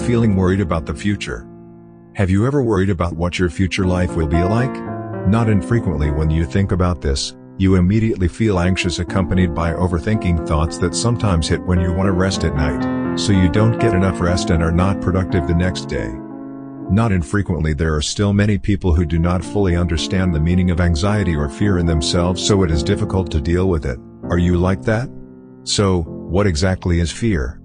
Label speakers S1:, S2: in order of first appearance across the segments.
S1: feeling worried about the future? Have you ever worried about what your future life will be like? Not infrequently when you think about this, you immediately feel anxious, accompanied by overthinking thoughts that sometimes hit when you want to rest at night, so you don't get enough rest and are not productive the next day. Not infrequently there are still many people who do not fully understand the meaning of anxiety or fear in themselves, so it is difficult to deal with it. Are you like that? So, what exactly is fear?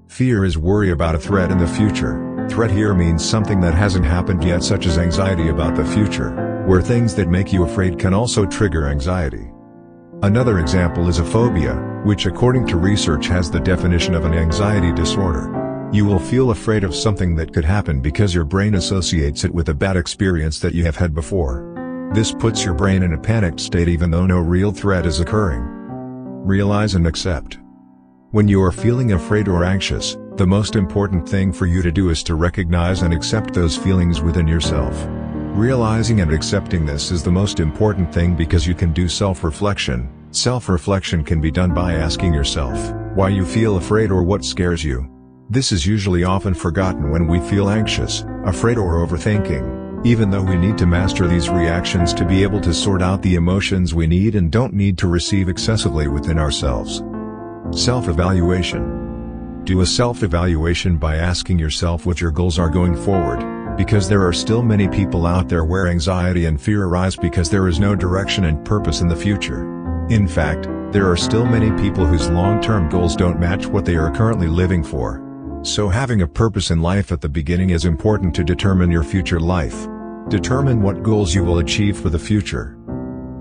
S1: Fear is worry about a threat in the future. Threat here means something that hasn't happened yet, such as anxiety about the future, where things that make you afraid can also trigger anxiety. Another example is a phobia, which according to research has the definition of an anxiety disorder. You will feel afraid of something that could happen because your brain associates it with a bad experience that you have had before. This puts your brain in a panicked state even though no real threat is occurring. Realize and accept. When you are feeling afraid or anxious, the most important thing for you to do is to recognize and accept those feelings within yourself. Realizing and accepting this is the most important thing because you can do self-reflection. Self-reflection can be done by asking yourself why you feel afraid or what scares you. This is usually often forgotten when we feel anxious, afraid or overthinking, even though we need to master these reactions to be able to sort out the emotions we need and don't need to receive excessively within ourselves. Self-evaluation. Do a self-evaluation by asking yourself what your goals are going forward, because there are still many people out there where anxiety and fear arise because there is no direction and purpose in the future. In fact, there are still many people whose long-term goals don't match what they are currently living for. So having a purpose in life at the beginning is important to determine your future life. Determine what goals you will achieve for the future.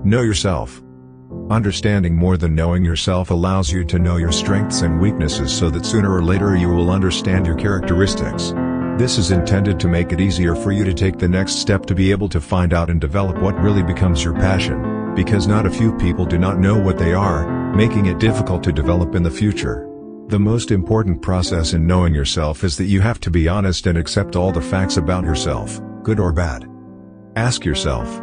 S1: Know yourself. Understanding more than knowing yourself allows you to know your strengths and weaknesses so that sooner or later you will understand your characteristics. This is intended to make it easier for you to take the next step to be able to find out and develop what really becomes your passion, because not a few people do not know what they are, making it difficult to develop in the future. The most important process in knowing yourself is that you have to be honest and accept all the facts about yourself, good or bad. Ask yourself,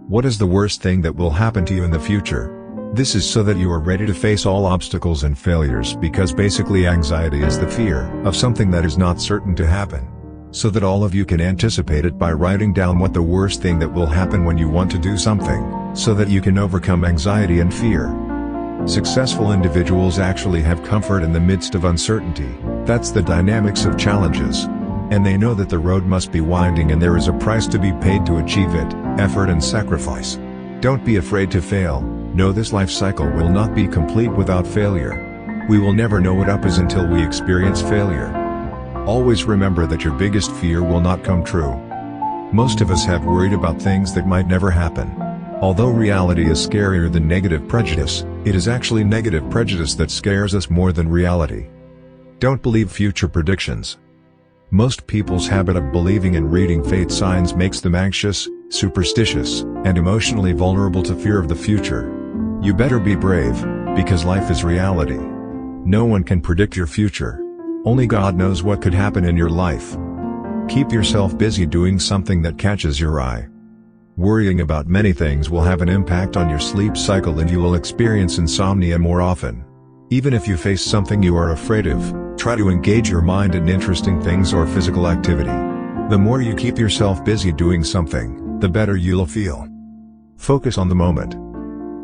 S1: what is the worst thing that will happen to you in the future? This is so that you are ready to face all obstacles and failures, because basically anxiety is the fear of something that is not certain to happen. So that all of you can anticipate it by writing down what the worst thing that will happen when you want to do something, so that you can overcome anxiety and fear. Successful individuals actually have comfort in the midst of uncertainty. That's the dynamics of challenges. And they know that the road must be winding and there is a price to be paid to achieve it, effort and sacrifice. Don't be afraid to fail. Know this life cycle will not be complete without failure. We will never know what up is until we experience failure. Always remember that your biggest fear will not come true. Most of us have worried about things that might never happen. Although reality is scarier than negative prejudice, it is actually negative prejudice that scares us more than reality. Don't believe future predictions. Most people's habit of believing and reading fate signs makes them anxious, superstitious, and emotionally vulnerable to fear of the future. You better be brave, because life is reality. No one can predict your future. Only God knows what could happen in your life. Keep yourself busy doing something that catches your eye. Worrying about many things will have an impact on your sleep cycle and you will experience insomnia more often. Even if you face something you are afraid of, try to engage your mind in interesting things or physical activity. The more you keep yourself busy doing something, the better you'll feel. Focus on the moment.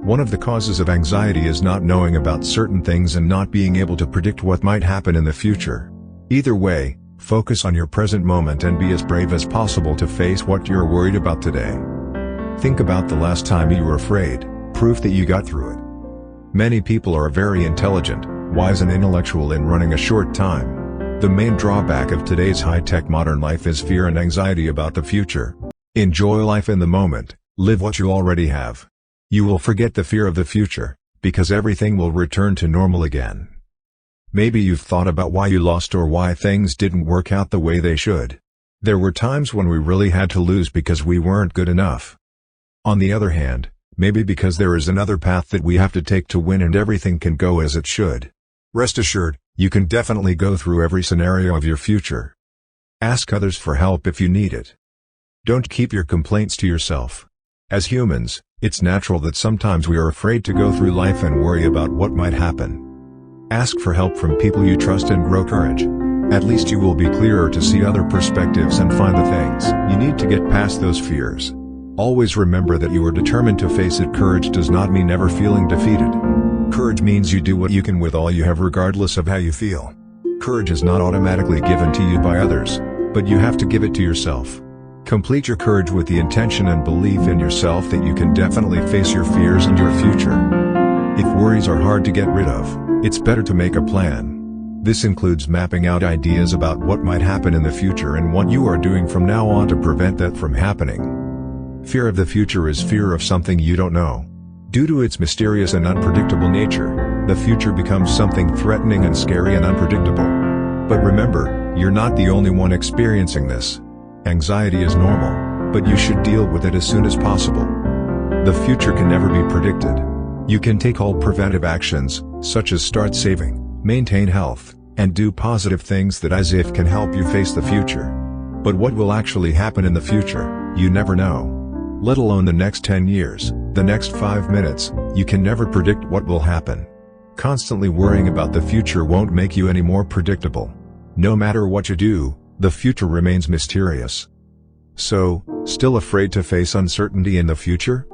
S1: One of the causes of anxiety is not knowing about certain things and not being able to predict what might happen in the future. Either way, focus on your present moment and be as brave as possible to face what you're worried about today. Think about the last time you were afraid, proof that you got through it. Many people are very intelligent, wise and intellectual in running a short time. The main drawback of today's high-tech modern life is fear and anxiety about the future. Enjoy life in the moment, live what you already have. You will forget the fear of the future, because everything will return to normal again. Maybe you've thought about why you lost or why things didn't work out the way they should. There were times when we really had to lose because we weren't good enough. On the other hand, maybe because there is another path that we have to take to win and everything can go as it should. Rest assured, you can definitely go through every scenario of your future. Ask others for help if you need it. Don't keep your complaints to yourself. As humans, it's natural that sometimes we are afraid to go through life and worry about what might happen. Ask for help from people you trust and grow courage. At least you will be clearer to see other perspectives and find the things you need to get past those fears. Always remember that you are determined to face it. Courage does not mean never feeling defeated. Courage means you do what you can with all you have regardless of how you feel. Courage is not automatically given to you by others, but you have to give it to yourself. Complete your courage with the intention and belief in yourself that you can definitely face your fears and your future. If worries are hard to get rid of, it's better to make a plan. This includes mapping out ideas about what might happen in the future and what you are doing from now on to prevent that from happening. Fear of the future is fear of something you don't know. Due to its mysterious and unpredictable nature, the future becomes something threatening and scary and unpredictable. But remember, you're not the only one experiencing this. Anxiety is normal, but you should deal with it as soon as possible. The future can never be predicted. You can take all preventive actions, such as start saving, maintain health, and do positive things that as if can help you face the future. But what will actually happen in the future, you never know. Let alone the next 10 years, the next 5 minutes, you can never predict what will happen. Constantly worrying about the future won't make you any more predictable. No matter what you do, the future remains mysterious. So, still afraid to face uncertainty in the future?